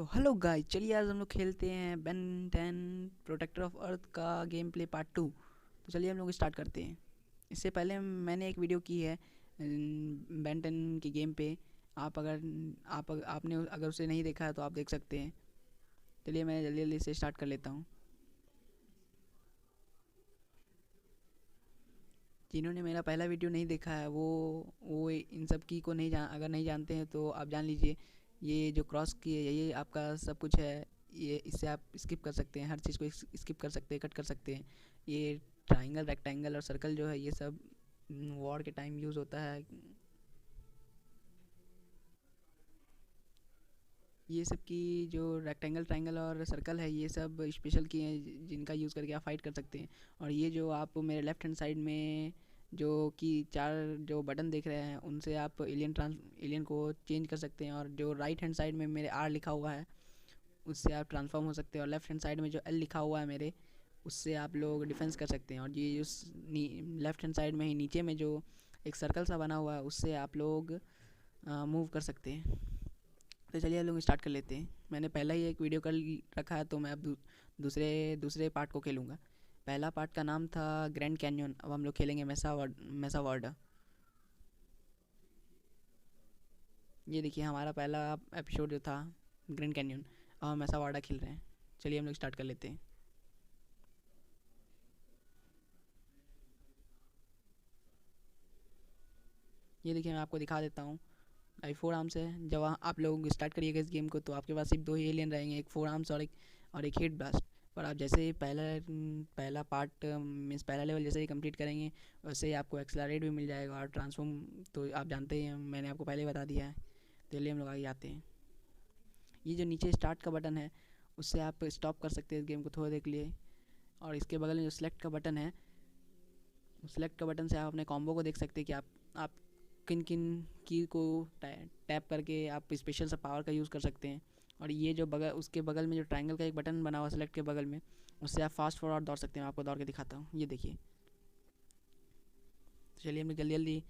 तो hello guys, चलिए आज हम लोग खेलते हैं बेन 10 प्रोटेक्टर ऑफ अर्थ का गेम प्ले पार्ट 2। तो चलिए हम लोग स्टार्ट करते हैं। इससे पहले मैंने एक वीडियो की है बेन 10 की गेम पे। आपने अगर उसे नहीं देखा है तो आप देख सकते हैं। चलिए मैं जल्दी जल्दी से स्टार्ट कर लेता हूँ। जिन्होंने मेरा पहला वीडियो नहीं देखा है वो इन सब की को अगर नहीं जानते हैं तो आप जान लीजिए। ये जो क्रॉस की है ये आपका सब कुछ है। ये इससे आप स्किप कर सकते हैं, हर चीज़ को स्किप कर सकते हैं, कट कर सकते हैं। ये ट्राइंगल, रेक्टेंगल और सर्कल जो है ये सब वॉर के टाइम यूज़ होता है। ये सब की जो रेक्टेंगल, ट्रायंगल और सर्कल है ये सब स्पेशल की हैं जिनका यूज़ करके आप फाइट कर सकते हैं। और ये जो आप मेरे लेफ्ट हैंड साइड में जो कि चार जो बटन देख रहे हैं उनसे आप एलियन को चेंज कर सकते हैं। और जो राइट हैंड साइड में मेरे आर लिखा हुआ है उससे आप ट्रांसफॉर्म हो सकते हैं। और लेफ्ट हैंड साइड में जो एल लिखा हुआ है मेरे, उससे आप लोग डिफेंस कर सकते हैं। और ये उस लेफ्ट हैंड साइड में ही नीचे में जो एक सर्कल सा बना हुआ है उससे आप लोग मूव कर सकते हैं। तो चलिए हम लोग स्टार्ट कर लेते हैं। मैंने पहला ही एक वीडियो कर रखा है तो मैं अब दूसरे दूसरे पार्ट को खेलूँगा। पहला पार्ट का नाम था ग्रैंड कैन्यन, अब हम लोग खेलेंगे मेसा वार्डा। ये देखिए हमारा पहला एपिसोड जो था ग्रैंड कैन्यन, अब हम मेसा वार्डा खेल रहे हैं। चलिए हम लोग स्टार्ट कर लेते हैं। ये देखिए मैं आपको दिखा देता हूँ। आई फोर आर्म्स है। जब आप लोग स्टार्ट करिएगा इस गेम को तो आपके पास सिर्फ दो ही एलियन रहेंगे, एक फोर आर्म्स और एक हीट ब्लास्ट। पर आप जैसे ही पहला पार्ट मीन्स पहला लेवल जैसे ही कंप्लीट करेंगे वैसे ही आपको एक्सलरेट भी मिल जाएगा और ट्रांसफॉर्म तो आप जानते ही हैं, मैंने आपको पहले ही बता दिया है। तो चलिए हम लोग आगे आते हैं। ये जो नीचे स्टार्ट का बटन है उससे आप स्टॉप कर सकते हैं इस गेम को थोड़ी देर के लिए। और इसके बगल में जो सिलेक्ट का बटन है, सिलेक्ट का बटन से आप अपने कॉम्बो को देख सकते हैं कि आप किन किन की को टैप करके आप स्पेशल सा पावर का यूज़ कर सकते हैं। और ये जो बगल उसके बगल में जो ट्रायंगल का एक बटन बना हुआ सेलेक्ट के बगल में, उससे आप फास्ट फॉरवर्ड दौड़ सकते हैं। मैं आपको दौड़ के दिखाता हूँ, ये देखिए। तो चलिए हम लोग जल्दी जल्दी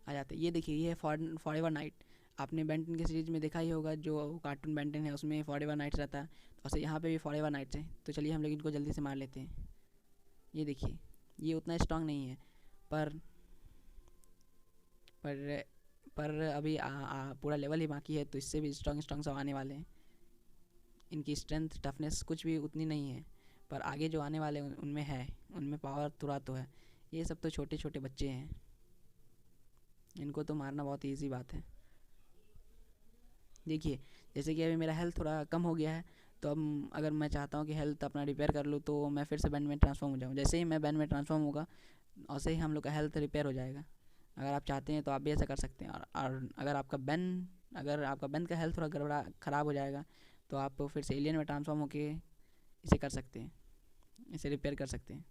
आ जाते हैं। ये देखिए ये है फॉरएवर नाइट। आपने बेंटन के सीरीज़ में देखा ही होगा, जो कार्टून बेंटन है उसमें फॉरएवर नाइट्स रहता है, तो वैसे यहाँ पे भी फॉरएवर नाइट्स हैं। तो चलिए हम लोग इनको जल्दी से मार लेते हैं। ये देखिए ये उतना स्ट्रांग नहीं है, पर पर पर अभी पूरा लेवल ही बाकी है तो इससे भी स्ट्रॉन्ग स्ट्रॉन्ग सब आने वाले हैं। इनकी स्ट्रेंथ टफनेस कुछ भी उतनी नहीं है, पर आगे जो आने वाले उनमें है, उनमें पावर थोड़ा तो है। ये सब तो छोटे छोटे बच्चे हैं, इनको तो मारना बहुत ईजी बात है। देखिए जैसे कि अभी मेरा हेल्थ थोड़ा कम हो गया है, तो अब अगर मैं चाहता हूँ कि हेल्थ अपना रिपेयर कर लूँ तो मैं फिर से बैंड में ट्रांसफॉर्म हो जाऊँ। जैसे ही मैं बैंड में ट्रांसफॉर्म होगा वैसे ही हम लोग का हेल्थ रिपेयर हो जाएगा। अगर आप चाहते हैं तो आप भी ऐसा कर सकते हैं। और अगर आपका बैन का हेल्थ थोड़ा गड़बड़ा ख़राब हो जाएगा तो आप फिर से एलियन में ट्रांसफॉर्म होके इसे कर सकते हैं, इसे रिपेयर कर सकते हैं।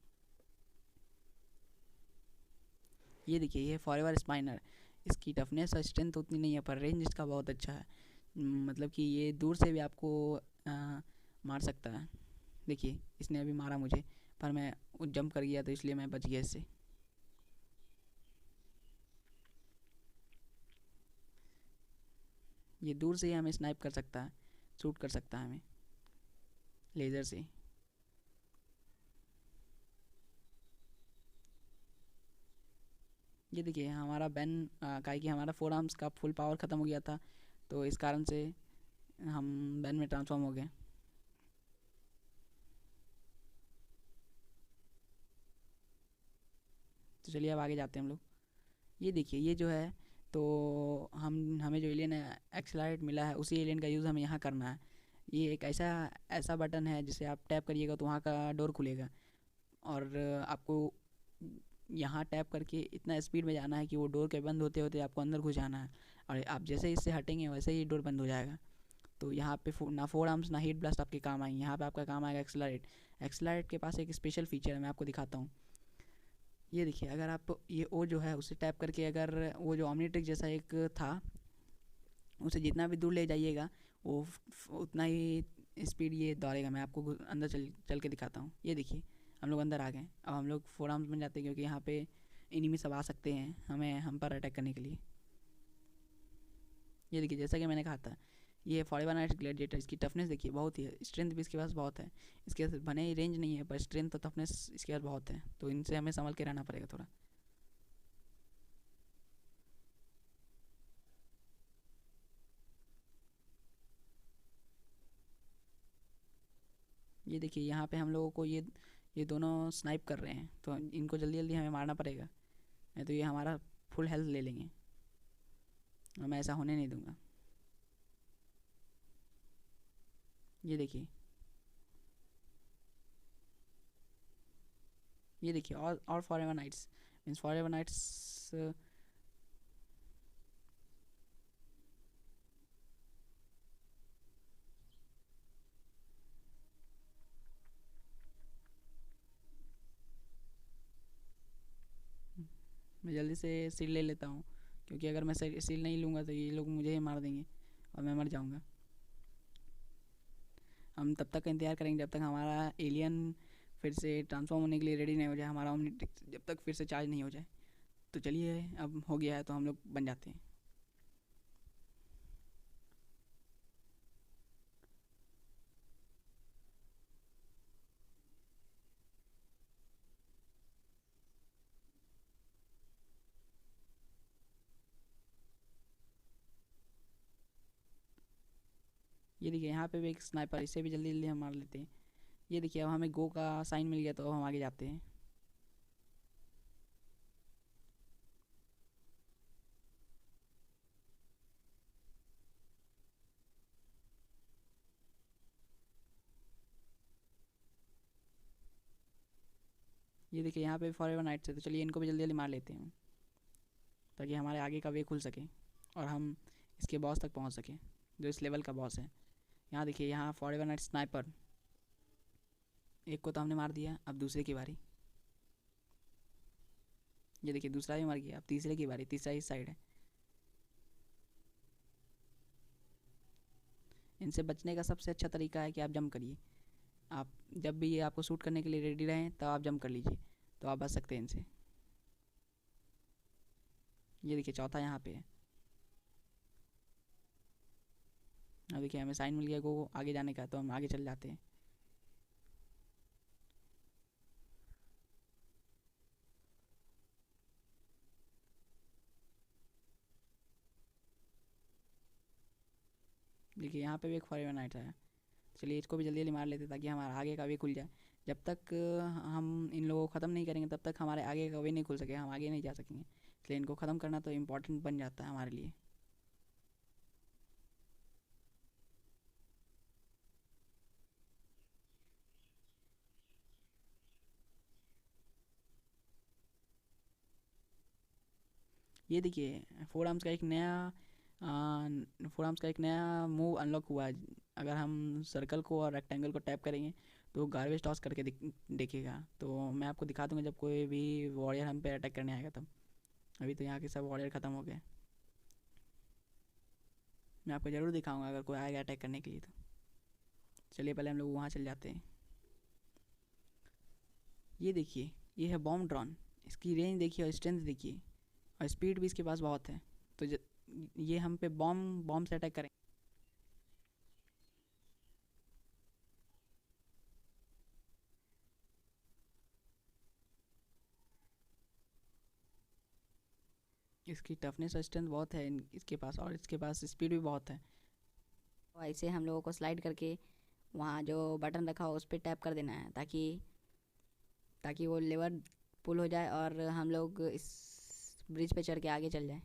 ये देखिए ये फॉरएवर स्पाइनर। इसकी टफनेस और स्ट्रेंथ उतनी नहीं है पर रेंज इसका बहुत अच्छा है। मतलब कि ये दूर से भी आपको मार सकता है। देखिए इसने अभी मारा मुझे, पर मैं जंप कर गया तो इसलिए मैं बच गया इससे। ये दूर से ही हमें स्नाइप कर सकता है, शूट कर सकता है हमें लेज़र से। ये देखिए हमारा बैन काहे कि हमारा फोर आर्म्स का फुल पावर ख़त्म हो गया था, तो इस कारण से हम बैन में ट्रांसफॉर्म हो गए। तो चलिए अब आगे जाते हैं हम लोग। ये देखिए ये जो है, तो हमें जो एलियन एक्सलरेट मिला है उसी एलियन का यूज़ हमें यहाँ करना है। ये एक ऐसा ऐसा बटन है जिसे आप टैप करिएगा तो वहाँ का डोर खुलेगा। और आपको यहाँ टैप करके इतना स्पीड में जाना है कि वो डोर के बंद होते होते आपको अंदर घुस जाना है। और आप जैसे ही इससे हटेंगे वैसे ही डोर बंद हो जाएगा। तो यहाँ पे ना फोर आर्म्स ना हीट ब्लास्ट आपके काम आएंगे, यहाँ पे आपका काम आएगा एक्सलरेट। एक्सलरेट के पास एक स्पेशल फीचर है, मैं आपको दिखाता हूँ। ये देखिए अगर आप ये ओ जो है उसे टैप करके अगर वो जो ऑमनीट्रिक जैसा एक था उसे जितना भी दूर ले जाइएगा वो उतना ही स्पीड ये दौड़ेगा। मैं आपको अंदर चल चल के दिखाता हूँ। ये देखिए हम लोग अंदर आ गए। अब हम लोग फोर आर्म्स बन जाते हैं क्योंकि यहाँ पे एनिमी सब आ सकते हैं हम पर अटैक करने के लिए। ये देखिए जैसा कि मैंने कहा था ये 41 नाइट्स ग्लैडिएटर, इसकी टफनेस देखिए बहुत ही है, स्ट्रेंथ भी इसके पास बहुत है। इसके भले ही रेंज नहीं है पर स्ट्रेंथ और टफनेस इसके पास बहुत है, तो इनसे हमें संभल के रहना पड़ेगा थोड़ा। ये देखिए यहाँ पे हम लोगों को ये दोनों स्नाइप कर रहे हैं, तो इनको जल्दी जल्दी हमें मारना पड़ेगा, नहीं तो ये हमारा फुल हेल्थ ले लेंगे और मैं ऐसा होने नहीं दूंगा। ये देखिए, ये देखिए, और forever nights means forever nights. मैं जल्दी से सील ले लेता हूँ, क्योंकि अगर मैं सील नहीं लूँगा तो ये लोग मुझे ही मार देंगे और मैं मर जाऊँगा। हम तब तक का इंतज़ार करेंगे जब तक हमारा एलियन फिर से ट्रांसफॉर्म होने के लिए रेडी नहीं हो जाए, हमारा ओमनिट्रिक्स जब तक फिर से चार्ज नहीं हो जाए। तो चलिए, अब हो गया है तो हम लोग बन जाते हैं। ये देखिए यहाँ पे भी एक स्नाइपर, इसे भी जल्दी जल्दी हम मार लेते हैं। ये देखिए अब हमें गो का साइन मिल गया, तो अब हम आगे जाते हैं। ये देखिए यहाँ पे भी फॉरएवर नाइट्स है, तो चलिए इनको भी जल्दी जल्दी मार लेते हैं, ताकि हमारे आगे का वे खुल सके और हम इसके बॉस तक पहुँच सकें, जो इस लेवल का बॉस है। यहाँ देखिए, यहाँ फॉरएवर नाइट स्नाइपर, एक को तो हमने मार दिया, अब दूसरे की बारी। ये देखिए दूसरा भी मर गया, अब तीसरे की बारी, तीसरा इस साइड है। इनसे बचने का सबसे अच्छा तरीका है कि आप जंप करिए। आप जब भी ये आपको शूट करने के लिए रेडी रहें तब आप जंप कर लीजिए, तो आप बच सकते हैं इनसे। ये देखिए चौथा यहाँ पे है। अब देखिए हमें साइन मिल गया को आगे जाने का, तो हम आगे चल जाते हैं। देखिए यहाँ पे भी एक फॉरएवर नाइट है, चलिए इसको भी जल्दी जल्दी मार लेते ताकि हमारा आगे का वे खुल जाए। जब तक हम इन लोगों को ख़त्म नहीं करेंगे तब तक हमारे आगे का वे नहीं खुल सके, हम आगे नहीं जा सकेंगे, इसलिए इनको ख़त्म करना तो इम्पोर्टेंट बन जाता है हमारे लिए। ये देखिए फोर आर्म्स का एक नया फोर आर्म्स का एक नया मूव अनलॉक हुआ है। अगर हम सर्कल को और रेक्टेंगल को टैप करेंगे तो गार्बेज टॉस करके देखेगा, तो मैं आपको दिखा दूंगा जब कोई भी वॉरियर हम पे अटैक करने आएगा तब। अभी तो यहाँ के सब वॉरियर ख़त्म हो गए, मैं आपको ज़रूर दिखाऊंगा अगर कोई आएगा अटैक करने के लिए तो। चलिए पहले हम लोग वहाँ चल जाते हैं। ये देखिए, ये है बॉम्ब ड्रॉन, इसकी रेंज देखिए और स्ट्रेंथ देखिए और स्पीड भी इसके पास बहुत है। तो ये हम पे बॉम्ब बॉम्ब से अटैक करें। इसकी टफनेस और स्ट्रेंथ बहुत है इसके पास, और इसके पास स्पीड भी बहुत है। तो ऐसे हम लोगों को स्लाइड करके वहाँ जो बटन रखा हो उस पर टैप कर देना है, ताकि ताकि वो लेवर पुल हो जाए और हम लोग इस ब्रिज पे चढ़ के आगे चल जाए।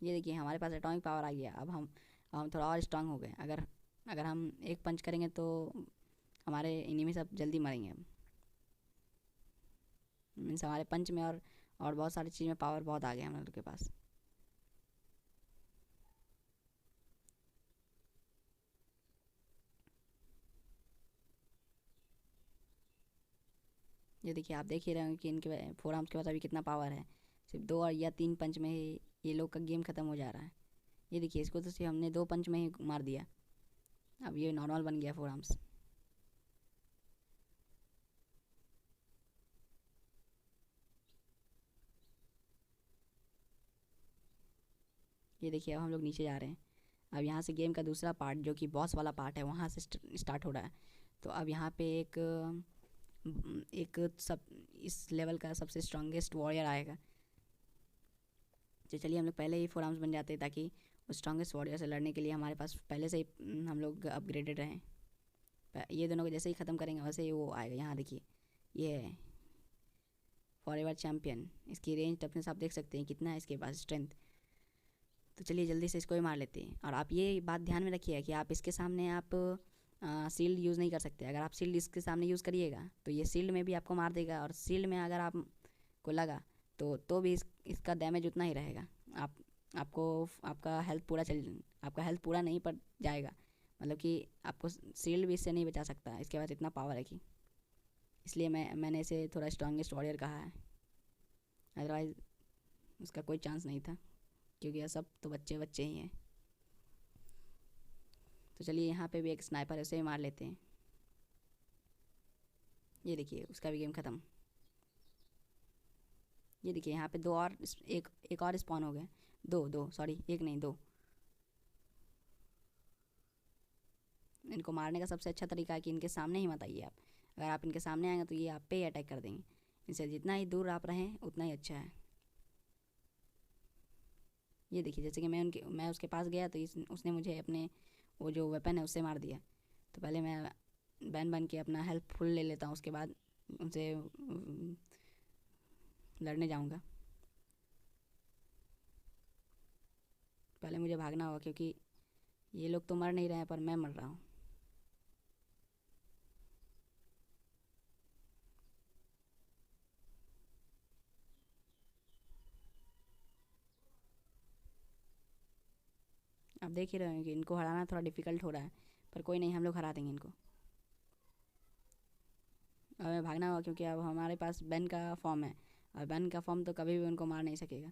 ये देखिए हमारे पास एटॉमिक पावर आ गया, अब हम थोड़ा और स्ट्रांग हो गए। अगर अगर हम एक पंच करेंगे तो हमारे एनिमी सब जल्दी मरेंगे। अब मीन्स हमारे पंच में और बहुत सारी चीज़ में पावर बहुत आ गया हम लोग के पास। ये देखिए आप देख ही रहे होंगे कि इनके फोर आर्म्स के पास अभी कितना पावर है, सिर्फ दो और या तीन पंच में ही ये लोग का गेम ख़त्म हो जा रहा है। ये देखिए इसको तो सिर्फ हमने दो पंच में ही मार दिया, अब ये नॉर्मल बन गया फोर आर्म्स। ये देखिए अब हम लोग नीचे जा रहे हैं। अब यहाँ से गेम का दूसरा पार्ट जो कि बॉस वाला पार्ट है वहाँ से स्टार्ट हो रहा है। तो अब यहाँ पे एक सब इस लेवल का सबसे स्ट्रॉन्गेस्ट वॉरियर आएगा। तो चलिए हम लोग पहले ही 4 आर्म्स बन जाते हैं ताकि उस स्ट्रॉन्गेस्ट वॉरियर से लड़ने के लिए हमारे पास पहले से ही हम लोग अपग्रेडेड रहें। ये दोनों को जैसे ही ख़त्म करेंगे वैसे ही वो आएगा। यहाँ देखिए ये है फॉरएवर चैम्पियन। इसकी रेंज टफनेस आप देख सकते हैं कितना है इसके पास स्ट्रेंथ। तो चलिए जल्दी से इसको ही मार लेते हैं। और आप ये बात ध्यान में रखिए कि आप इसके सामने आप शील्ड यूज़ नहीं कर सकते। अगर आप शील्ड इसके सामने यूज़ करिएगा तो ये शील्ड में भी आपको मार देगा, और शील्ड में अगर आपको लगा तो भी इसका डैमेज उतना ही रहेगा। आपको आपका हेल्थ पूरा नहीं पड़ जाएगा, मतलब कि आपको शील्ड भी इससे नहीं बचा सकता। इसके पास इतना पावर है कि इसलिए मैंने इसे थोड़ा स्ट्रॉन्गेस्ट वॉरियर कहा है। अदरवाइज़ उसका कोई चांस नहीं था, क्योंकि यह सब तो बच्चे बच्चे ही हैं। तो चलिए यहाँ पे भी एक स्नाइपर है, उसे भी मार लेते हैं। ये देखिए उसका भी गेम ख़त्म। ये देखिए यहाँ पे दो और एक और स्पॉन हो गए। दो सॉरी, एक नहीं दो। इनको मारने का सबसे अच्छा तरीका है कि इनके सामने ही मत आइए आप। अगर आप इनके सामने आएंगे तो ये आप पे ही अटैक कर देंगे। इनसे जितना ही दूर आप रहें उतना ही अच्छा है। ये देखिए जैसे कि मैं उसके पास गया तो उसने मुझे अपने वो जो वेपन है उससे मार दिया। तो पहले मैं बैन बन के अपना हेल्थ फुल ले लेता हूँ, उसके बाद उनसे लड़ने जाऊँगा। पहले मुझे भागना होगा क्योंकि ये लोग तो मर नहीं रहे हैं पर मैं मर रहा हूँ। आप देख ही रहे हैं कि इनको हराना थोड़ा डिफ़िकल्ट हो रहा है, पर कोई नहीं, हम लोग हरा देंगे इनको। अब हमें भागना होगा क्योंकि अब हमारे पास बैन का फॉर्म है, और बैन का फॉर्म तो कभी भी उनको मार नहीं सकेगा।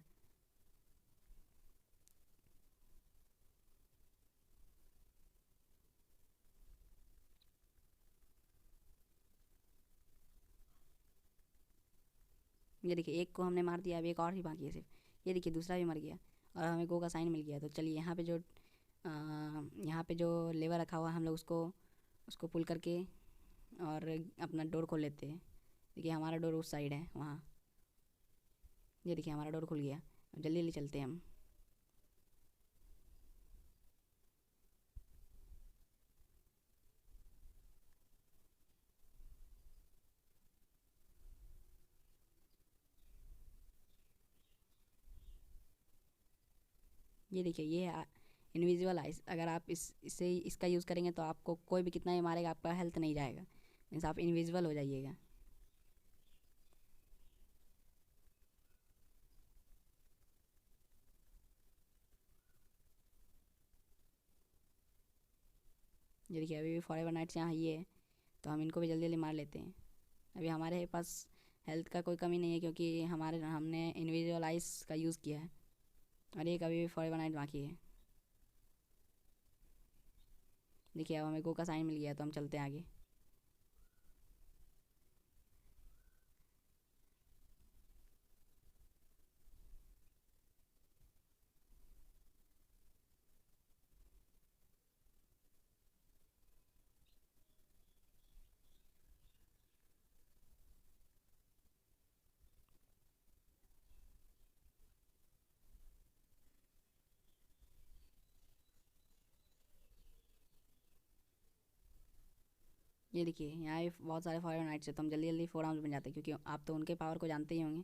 ये देखिए एक को हमने मार दिया, अब एक और ही बाकी है सिर्फ। ये देखिए दूसरा भी मर गया और हमें गो का साइन मिल गया। तो चलिए यहाँ पे जो लेवर रखा हुआ है हम लोग उसको उसको पुल करके और अपना डोर खोल लेते हैं। देखिए हमारा डोर उस साइड है वहाँ। ये देखिए हमारा डोर खुल गया। अब जल्दी जल्दी चलते हैं हम। ये देखिए ये है इनविजिबल आइस। अगर आप इसका यूज़ करेंगे तो आपको कोई भी कितना ही मारेगा आपका हेल्थ नहीं जाएगा, मीन्स आप इनविजिबल हो जाइएगा। ये देखिए अभी भी फॉरएवर नाइट्स यहाँ ये है, तो हम इनको भी जल्दी जल्दी मार लेते हैं। अभी हमारे पास हेल्थ का कोई कमी नहीं है क्योंकि हमने इनविजिबल आइस का यूज़ किया है। और एक अभी भी फॉरएवर नाइट बाकी है। देखिए अब हमें गो का साइन मिल गया तो हम चलते हैं आगे। ये देखिए यहाँ भी बहुत सारे फॉरएवर नाइट्स है, तो हम जल्दी जल्दी 4 आर्म्स बन जाते हैं क्योंकि आप तो उनके पावर को जानते ही होंगे।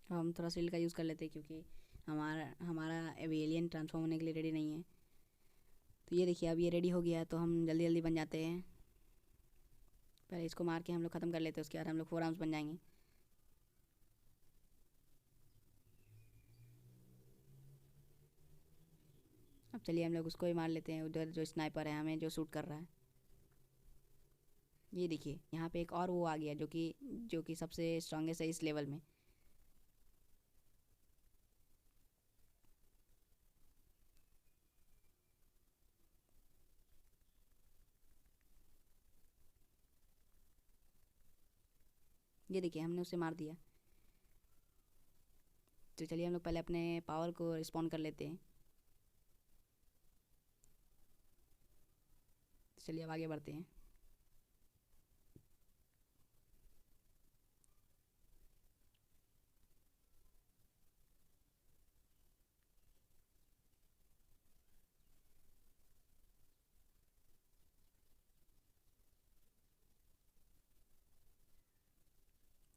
अब हम थोड़ा शील्ड का यूज़ कर लेते हैं क्योंकि हमारा हमारा अभी एलियन ट्रांसफॉर्म होने के लिए रेडी नहीं है। तो ये देखिए अब ये रेडी हो गया है तो हम जल्दी जल्दी बन जाते हैं। पहले इसको मार के हम लोग ख़त्म कर लेते हैं, उसके बाद हम लोग 4 आर्म्स बन जाएंगे। अब चलिए हम लोग उसको ही मार लेते हैं, उधर जो स्नाइपर है हमें जो शूट कर रहा है। ये देखिए यहाँ पे एक और वो आ गया जो कि सबसे स्ट्रांगेस्ट है इस लेवल में। ये देखिए हमने उसे मार दिया। तो चलिए हम लोग पहले अपने पावर को रिस्पॉन कर लेते हैं। तो चलिए अब आगे बढ़ते हैं।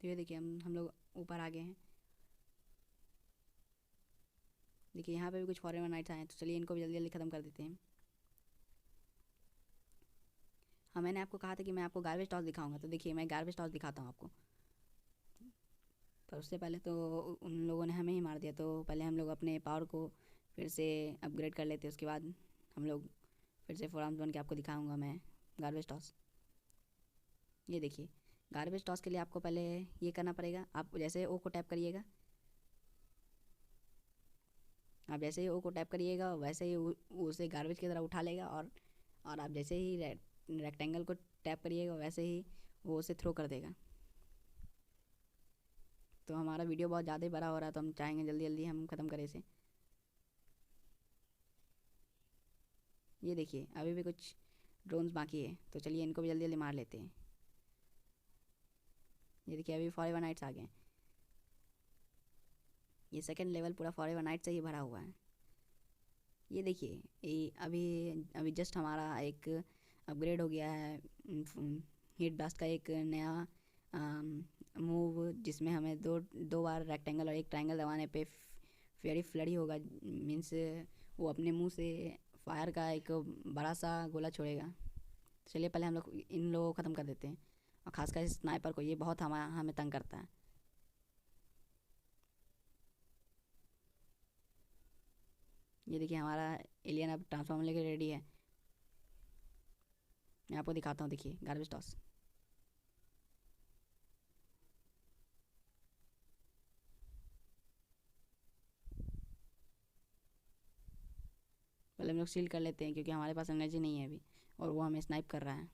तो ये देखिए हम लोग ऊपर आ गए हैं। देखिए यहाँ पे भी कुछ फॉरेन नाइट्स आए हैं, तो चलिए इनको भी जल्दी जल्दी ख़त्म कर देते हैं। हाँ, मैंने आपको कहा था कि मैं आपको गार्बेज टॉस दिखाऊंगा, तो देखिए मैं गार्बेज टॉस दिखाता हूँ आपको। पर उससे पहले तो उन लोगों ने हमें ही मार दिया, तो पहले हम लोग अपने पावर को फिर से अपग्रेड कर लेते हैं। उसके बाद हम लोग फिर से 4 आर्म्स बन के आपको दिखाऊंगा मैं गार्बेज टॉस। ये देखिए गार्बेज टॉस के लिए आपको पहले ये करना पड़ेगा। आप जैसे ओ को टैप करिएगा, आप जैसे ही ओ को टैप करिएगा वैसे ही उसे गार्बेज की तरह उठा लेगा। और आप जैसे ही रेक्टेंगल को टैप करिएगा वैसे ही वो उसे थ्रो कर देगा। तो हमारा वीडियो बहुत ज़्यादा ही बड़ा हो रहा है, तो हम चाहेंगे जल्दी जल्दी हम ख़त्म करें इसे। ये देखिए अभी भी कुछ ड्रोन्स बाकी है, तो चलिए इनको भी जल्दी जल्दी मार लेते हैं। ये देखिए अभी फॉरेवर नाइट्स आ गए हैं। ये सेकंड लेवल पूरा फॉरेवर नाइट से ही भरा हुआ है। ये देखिए ये अभी अभी जस्ट हमारा एक अपग्रेड हो गया है हीट ब्लास्ट का एक नया मूव, जिसमें हमें दो दो बार रेक्टेंगल और एक ट्रायंगल दबाने पे फेरी फ्लडी होगा। मीन्स वो अपने मुंह से फायर का एक बड़ा सा गोला छोड़ेगा। चलिए पहले हम लोग इन लोगों को ख़त्म कर देते हैं, और ख़ासकर इस स्नाइपर को, ये बहुत हमें तंग करता है। ये देखिए हमारा एलियन अब ट्रांसफॉर्म लेके रेडी है। मैं आपको दिखाता हूँ, देखिए गार्बेज टॉस। पहले हम लोग सील कर लेते हैं क्योंकि हमारे पास एनर्जी नहीं है अभी, और वो हमें स्नाइप कर रहा है।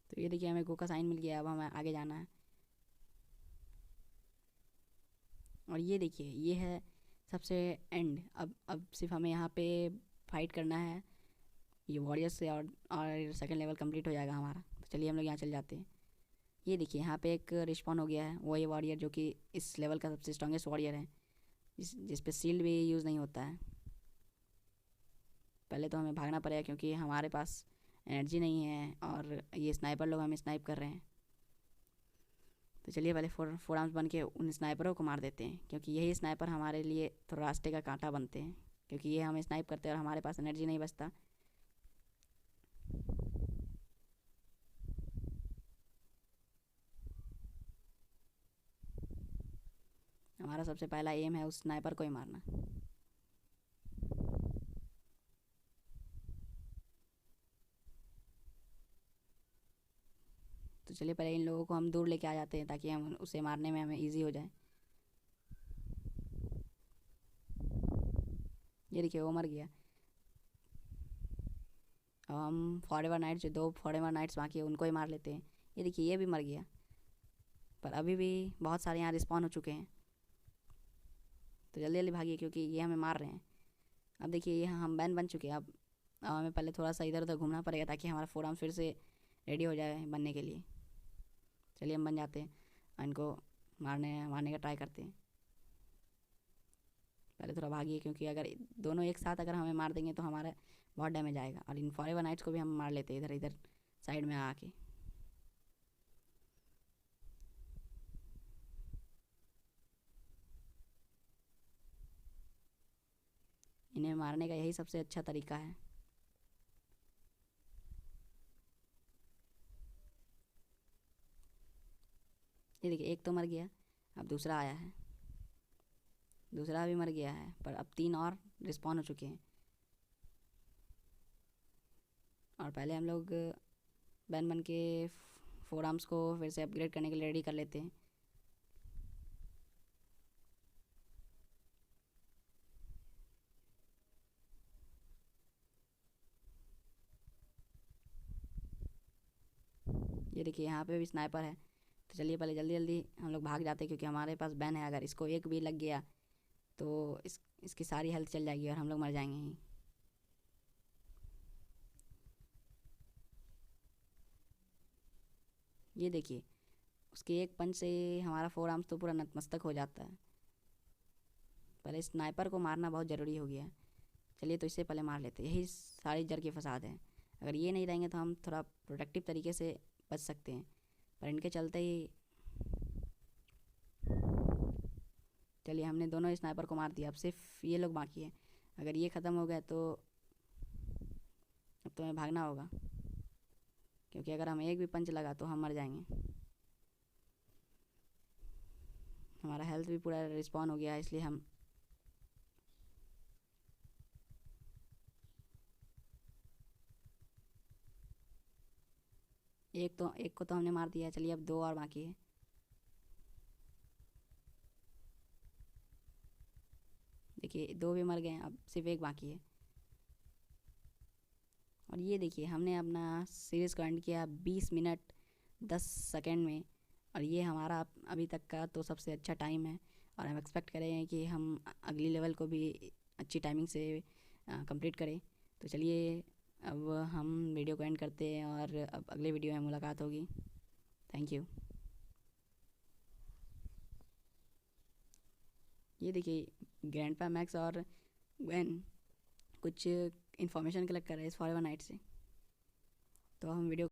तो ये देखिए हमें गो का साइन मिल गया, अब हमें आगे जाना है। और ये देखिए ये है सबसे एंड। अब सिर्फ हमें यहाँ पे फाइट करना है ये वॉरियर्स से, और सेकंड लेवल कंप्लीट हो जाएगा हमारा। तो चलिए हम लोग यहाँ चल जाते हैं। ये देखिए यहाँ पे एक रिस्पॉन हो गया है, वो ये वॉरियर जो कि इस लेवल का सबसे स्ट्रॉन्गेस्ट वॉरियर है, जिस पे सील्ड भी यूज़ नहीं होता है। पहले तो हमें भागना पड़ेगा क्योंकि हमारे पास एनर्जी नहीं है, और ये स्नाइपर लोग हमें स्नाइप कर रहे हैं। तो चलिए पहले फोर आर्म्स बन के उन स्नाइपरों को मार देते हैं, क्योंकि यही स्नाइपर हमारे लिए थोड़ा रास्ते का कांटा बनते हैं, क्योंकि ये हमें स्नाइप करते हैं और हमारे पास एनर्जी नहीं बचता। हमारा सबसे पहला एम है उस स्नाइपर को ही मारना। तो चलिए पहले इन लोगों को हम दूर लेके आ जाते हैं ताकि हम उसे मारने में हमें ईजी हो जाए। ये देखिए वो मर गया। अब हम फॉरेवर नाइट्स, जो दो फॉरेवर नाइट्स बाकी है, उनको ही मार लेते हैं। ये देखिए ये भी मर गया, पर अभी भी बहुत सारे यहाँ रिस्पॉन हो चुके हैं। तो जल्दी जल्दी भागिए क्योंकि ये हमें मार रहे हैं। अब देखिए ये हम बैन बन चुके हैं। अब हमें पहले थोड़ा सा इधर उधर घूमना पड़ेगा ताकि हमारा फोर आर्म्स फिर से रेडी हो जाए बनने के लिए। चलिए हम बन जाते हैं और इनको मारने मारने का ट्राई करते हैं। पहले थोड़ा भागिए क्योंकि अगर दोनों एक साथ अगर हमें मार देंगे तो हमारा बहुत डैमेज आएगा। और इन फॉरेवर नाइट्स को भी हम मार लेते हैं इधर इधर साइड में आके। इन्हें मारने का यही सबसे अच्छा तरीका है। ये देखिए एक तो मर गया, अब दूसरा आया है, दूसरा भी मर गया है, पर अब 3 और रिस्पॉन हो चुके हैं। और पहले हम लोग बैन बन के 4 आर्म्स को फिर से अपग्रेड करने के लिए रेडी कर लेते हैं। ये देखिए यहाँ पे भी स्नाइपर है, तो चलिए पहले जल्दी जल्दी हम लोग भाग जाते हैं, क्योंकि हमारे पास बैन है। अगर इसको एक भी लग गया तो इसकी सारी हेल्थ चल जाएगी और हम लोग मर जाएंगे ही। ये देखिए उसके एक पंच से हमारा 4 आर्म्स तो पूरा नतमस्तक हो जाता है। पहले स्नाइपर को मारना बहुत ज़रूरी हो गया है। चलिए तो इससे पहले मार लेते हैं, यही सारी जड़ की फसाद है। अगर ये नहीं रहेंगे तो हम थोड़ा प्रोटेक्टिव तरीके से बच सकते हैं, पर इनके चलते ही चलिए हमने दोनों स्नाइपर को मार दिया। अब सिर्फ ये लोग बाकी हैं। अगर ये ख़त्म हो गया तो अब तो हमें भागना होगा, क्योंकि अगर हम एक भी पंच लगा तो हम मर जाएंगे। हमारा हेल्थ भी पूरा रिस्पॉन हो गया है, इसलिए हम एक को तो हमने मार दिया। चलिए अब 2 और बाकी है। देखिए 2 भी मर गए हैं, अब सिर्फ एक बाकी है। और ये देखिए हमने अपना सीरीज़ को एंड किया 20 मिनट 10 सेकंड में, और ये हमारा अभी तक का तो सबसे अच्छा टाइम है। और हम एक्सपेक्ट करें कि हम अगली लेवल को भी अच्छी टाइमिंग से कंप्लीट करें। तो चलिए अब हम वीडियो को एंड करते हैं, और अब अगले वीडियो में मुलाकात होगी। Thank you. ये देखिए ग्रैंडपा मैक्स और गwen कुछ इन्फॉर्मेशन कलेक्ट कर रहे हैं इस फॉरएवर नाइट से, तो हम वीडियो